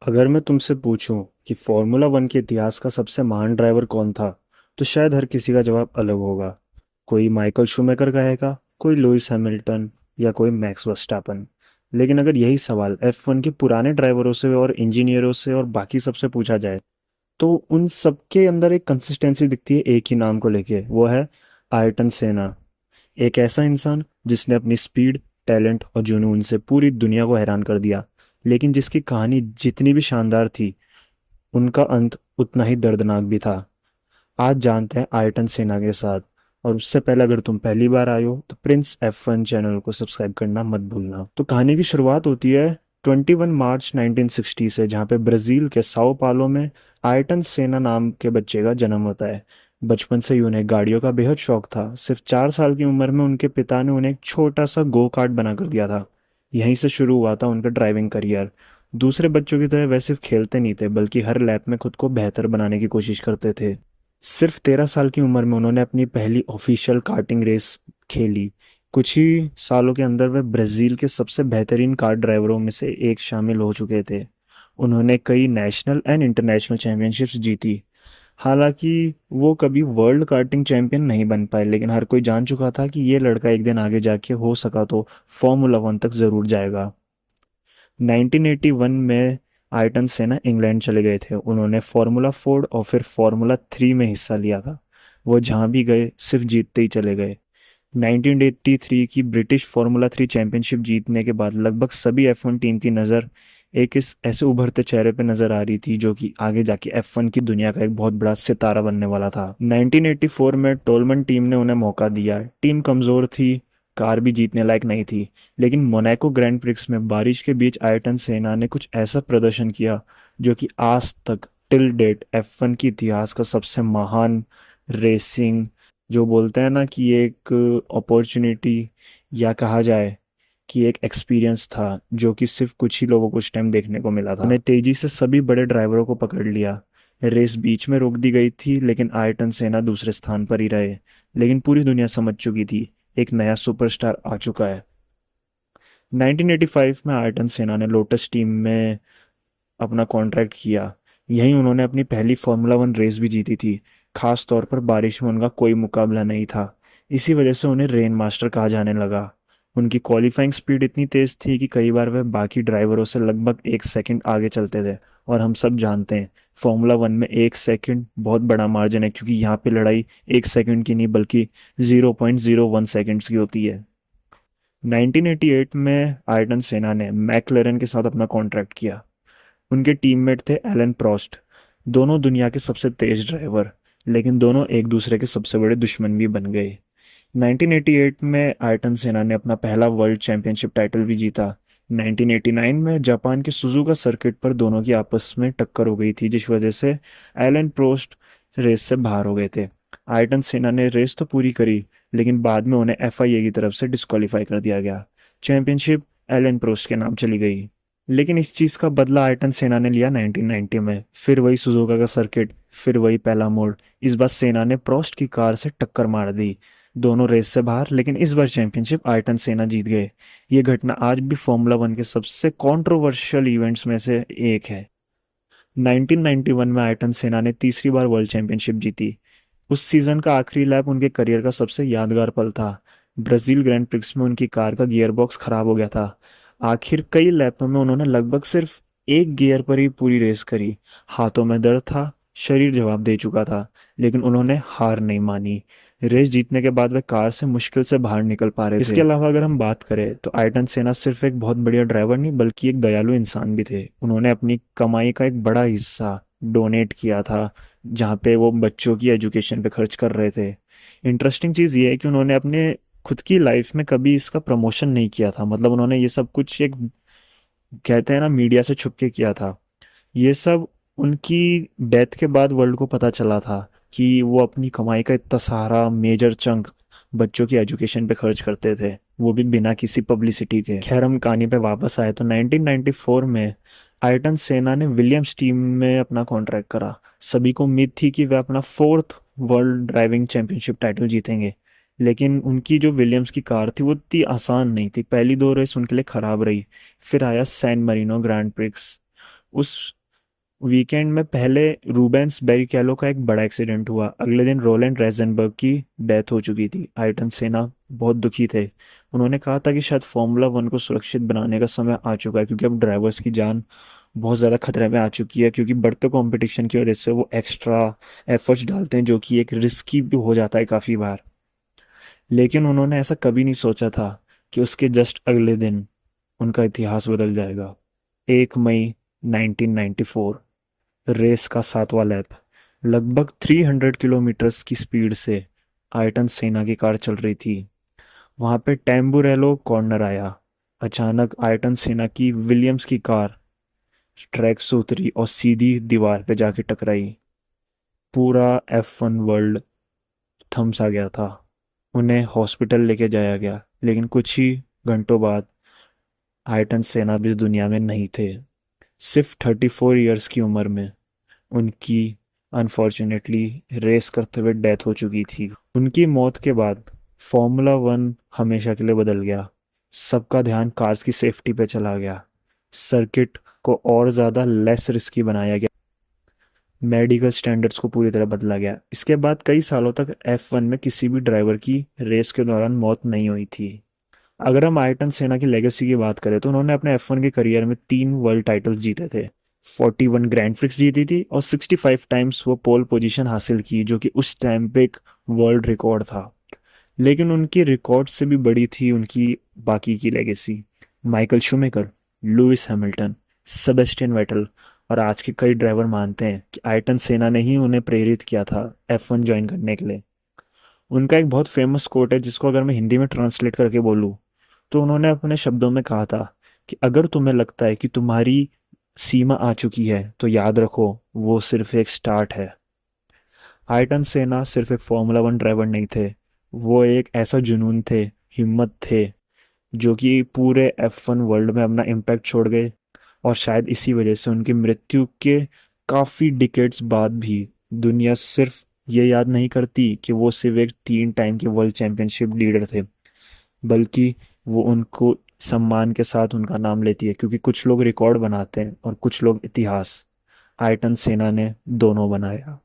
अगर मैं तुमसे पूछूं कि फॉर्मूला वन के इतिहास का सबसे महान ड्राइवर कौन था, तो शायद हर किसी का जवाब अलग होगा। कोई माइकल शूमेकर कहेगा, कोई लुइस हैमिल्टन या कोई मैक्स वर्स्टैपन। लेकिन अगर यही सवाल F1 के पुराने ड्राइवरों से और इंजीनियरों से और बाकी सबसे पूछा जाए, तो उन सबके अंदर एक कंसिस्टेंसी दिखती है एक ही नाम को लेके, वो है आयरटन सेना। एक ऐसा इंसान जिसने अपनी स्पीड, टैलेंट और जुनून से पूरी दुनिया को हैरान कर दिया, लेकिन जिसकी कहानी जितनी भी शानदार थी, उनका अंत उतना ही दर्दनाक भी था। आज जानते हैं आयटन सेना के साथ। और उससे पहले अगर तुम पहली बार आए हो तो प्रिंस F1 चैनल को सब्सक्राइब करना मत भूलना। तो कहानी की शुरुआत होती है 21 मार्च 1960 से, जहाँ पे ब्राज़ील के साओ पालो में आयटन सेना नाम के बच्चे का जन्म होता है। बचपन से ही उन्हें गाड़ियों का बेहद शौक था। सिर्फ 4 साल की उम्र में उनके पिता ने उन्हें एक छोटा सा गो कार्ट बना कर दिया था। यहीं से शुरू हुआ था उनका ड्राइविंग करियर। दूसरे बच्चों की तरह वे सिर्फ खेलते नहीं थे, बल्कि हर लैप में खुद को बेहतर बनाने की कोशिश करते थे। सिर्फ 13 साल की उम्र में उन्होंने अपनी पहली ऑफिशियल कार्टिंग रेस खेली। कुछ ही सालों के अंदर वे ब्राज़ील के सबसे बेहतरीन कार ड्राइवरों में से एक शामिल हो चुके थे। उन्होंने कई नेशनल एंड इंटरनेशनल चैंपियनशिप्स जीती। हालांकि वो कभी वर्ल्ड कार्टिंग चैंपियन नहीं बन पाए, लेकिन हर कोई जान चुका था कि ये लड़का एक दिन आगे जाके हो सका तो फॉर्मूला वन तक ज़रूर जाएगा। 1981 में आयटन सेना इंग्लैंड चले गए थे। उन्होंने फार्मूला फोर्ड और फिर फार्मूला थ्री में हिस्सा लिया था। वो जहां भी गए सिर्फ जीतते ही चले गए। 1983 की ब्रिटिश फार्मूला थ्री चैंपियनशिप जीतने के बाद लगभग सभी F1 टीम की नज़र एक इस ऐसे उभरते चेहरे पे नजर आ रही थी जो कि आगे जाके F1 की दुनिया का एक बहुत बड़ा सितारा बनने वाला था। 1984 में टोलमन टीम ने उन्हें मौका दिया। टीम कमजोर थी, कार भी जीतने लायक नहीं थी, लेकिन मोनाको ग्रैंड प्रिक्स में बारिश के बीच आयटन सेना ने कुछ ऐसा प्रदर्शन किया जो कि आज तक टिल डेट F1 की इतिहास का सबसे महान रेसिंग, जो बोलते हैं ना कि एक अपॉर्चुनिटी, या कहा जाए कि एक एक्सपीरियंस था जो कि सिर्फ कुछ ही लोगों को उस टाइम देखने को मिला था। उन्हें तेजी से सभी बड़े ड्राइवरों को पकड़ लिया। रेस बीच में रोक दी गई थी, लेकिन आयटन सेना दूसरे स्थान पर ही रहे। लेकिन पूरी दुनिया समझ चुकी थी, एक नया सुपरस्टार आ चुका है। 1985 में आयटन सेना ने लोटस टीम में अपना कॉन्ट्रैक्ट किया। यहीं उन्होंने अपनी पहली फार्मूला वन रेस भी जीती थी। खास तौर पर बारिश में उनका कोई मुकाबला नहीं था। इसी वजह से उन्हें रेन मास्टर कहा जाने लगा। उनकी क्वालिफाइंग स्पीड इतनी तेज थी कि कई बार वे बाकी ड्राइवरों से लगभग 1 सेकंड आगे चलते थे। और हम सब जानते हैं फार्मूला वन में 1 सेकंड बहुत बड़ा मार्जिन है, क्योंकि यहाँ पे लड़ाई 1 सेकंड की नहीं बल्कि 0.01 सेकंड्स की होती है। 1988 में आयरटन सेना ने मैकलैरेन के साथ अपना कॉन्ट्रैक्ट किया। उनके टीममेट थे एलन प्रोस्ट, दोनों दुनिया के सबसे तेज ड्राइवर, लेकिन दोनों एक दूसरे के सबसे बड़े दुश्मन भी बन गए। 1988 में आयरटन सेना ने अपना पहला वर्ल्ड चैंपियनशिप टाइटल भी जीता। 1989 में जापान के सुजुका सर्किट पर दोनों की आपस में टक्कर हो गई थी, जिस वजह से एलन प्रोस्ट रेस से बाहर हो गए थे। आयरटन सेना ने रेस तो पूरी करी, लेकिन बाद में उन्हें FIA की तरफ से डिस्क्वालीफाई कर दिया गया। चैंपियनशिप एलन प्रोस्ट के नाम चली गई। लेकिन इस चीज़ का बदला आयटन सेना ने लिया 1990 में। फिर वही सुजुका का सर्किट, फिर वही पहला मोड़। इस बार सेना ने प्रोस्ट की कार से टक्कर मार दी। दोनों रेस से बाहर, लेकिन इस बार चैंपियनशिप आयटन सेना जीत गए। ये घटना आज भी फॉर्मूला वन के सबसे कंट्रोवर्शियल इवेंट्स में से एक है। 1991 में आयटन सेना ने तीसरी बार वर्ल्ड चैंपियनशिप जीती। उस सीजन का आखिरी लैप उनके करियर का सबसे यादगार पल था। ब्राजील ग्रैंड प्रिक्स में उनकी कार का गियर बॉक्स खराब हो गया था। आखिर कई लैपों में उन्होंने लगभग सिर्फ एक गियर पर ही पूरी रेस करी। हाथों में दर्द था, शरीर जवाब दे चुका था, लेकिन उन्होंने हार नहीं मानी। रेस जीतने के बाद वे कार से मुश्किल से बाहर निकल पा रहे थे। इसके अलावा अगर हम बात करें तो आयटन सेना सिर्फ एक बहुत बढ़िया ड्राइवर नहीं, बल्कि एक दयालु इंसान भी थे। उन्होंने अपनी कमाई का एक बड़ा हिस्सा डोनेट किया था, जहाँ पे वो बच्चों की एजुकेशन पे खर्च कर रहे थे। इंटरेस्टिंग चीज़ ये है कि उन्होंने अपने खुद की लाइफ में कभी इसका प्रमोशन नहीं किया था। मतलब उन्होंने ये सब कुछ एक, कहते हैं ना, मीडिया से छुप के किया था। ये सब उनकी डेथ के बाद वर्ल्ड को पता चला था कि वो अपनी कमाई का इतना सारा मेजर चंक बच्चों की एजुकेशन पे खर्च करते थे, वो भी बिना किसी पब्लिसिटी के। खैर, हम कहानी पे वापस आए तो 1994 में आयटन सेना ने विलियम्स टीम में अपना कॉन्ट्रैक्ट करा। सभी को उम्मीद थी कि वे अपना fourth world driving championship title जीतेंगे, लेकिन उनकी जो विलियम्स की कार थी वो इतनी आसान नहीं थी। पहली दो रेस उनके लिए खराब रही। फिर आया सैन मरीनो ग्रैंड प्रिक्स। उस वीकेंड में पहले रूबेंस बैरिकेलो का एक बड़ा एक्सीडेंट हुआ। अगले दिन रोलैंड रेजनबर्ग की डेथ हो चुकी थी। आयरटन सेना बहुत दुखी थे। उन्होंने कहा था कि शायद फार्मूला वन को सुरक्षित बनाने का समय आ चुका है, क्योंकि अब ड्राइवर्स की जान बहुत ज़्यादा खतरे में आ चुकी है, क्योंकि बढ़ते कंपटीशन की वजह से वो एक्स्ट्रा एफर्ट्स डालते हैं, जो कि एक रिस्की भी हो जाता है काफ़ी बार। लेकिन उन्होंने ऐसा कभी नहीं सोचा था कि उसके जस्ट अगले दिन उनका इतिहास बदल जाएगा। 1 मई 1994, रेस का 7वां लैप, लगभग 300 किलोमीटर्स की स्पीड से आयटन सेना की कार चल रही थी। वहां पे टेम्बुरेलो कॉर्नर आया। अचानक आयटन सेना की विलियम्स की कार ट्रैक से उतरी और सीधी दीवार पे जाके टकराई। पूरा F1 वर्ल्ड थम सा गया था। उन्हें हॉस्पिटल लेके जाया गया, लेकिन कुछ ही घंटों बाद आयटन सेना भी इस दुनिया में नहीं थे। सिर्फ 34 ईयर्स की उम्र में उनकी अनफॉर्चुनेटली रेस करते हुए डेथ हो चुकी थी। उनकी मौत के बाद फॉर्मूला वन हमेशा के लिए बदल गया। सबका ध्यान कार्स की सेफ्टी पे चला गया। सर्किट को और ज़्यादा लेस रिस्की बनाया गया। मेडिकल स्टैंडर्ड्स को पूरी तरह बदला गया। इसके बाद कई सालों तक F1 में किसी भी ड्राइवर की रेस के दौरान मौत नहीं हुई थी। अगर हम आयटन सेना की लेगेसी की बात करें तो उन्होंने अपने F1 के करियर में 3 वर्ल्ड टाइटल्स जीते थे। 41 ग्रैंड प्रिक्स जीती थी और 65 टाइम्स वो पोल पोजीशन हासिल की, जो कि उस टाइम पे एक वर्ल्ड रिकॉर्ड था। लेकिन उनकी रिकॉर्ड से भी बड़ी थी उनकी बाकी की legacy. Michael shoemaker, Lewis Hamilton, Sebastian Vettel और आज के कई ड्राइवर मानते हैं कि आयटन सेना ने ही उन्हें प्रेरित किया था F1 ज्वाइन करने के लिए। उनका एक बहुत फेमस कोट है, जिसको अगर मैं हिंदी में ट्रांसलेट करके बोलूँ तो उन्होंने अपने शब्दों में कहा था कि अगर तुम्हें लगता है कि तुम्हारी सीमा आ चुकी है तो याद रखो, वो सिर्फ एक स्टार्ट है। आयटन सेना सिर्फ एक फार्मूला वन ड्राइवर नहीं थे, वो एक ऐसा जुनून थे, हिम्मत थे, जो कि पूरे F1 वर्ल्ड में अपना इम्पैक्ट छोड़ गए। और शायद इसी वजह से उनकी मृत्यु के काफ़ी डिकेड्स बाद भी दुनिया सिर्फ ये याद नहीं करती कि वो सिर्फ एक 3 टाइम के वर्ल्ड चैंपियनशिप लीडर थे, बल्कि वो उनको सम्मान के साथ उनका नाम लेती है, क्योंकि कुछ लोग रिकॉर्ड बनाते हैं और कुछ लोग इतिहास। आयटन सेना ने दोनों बनाया।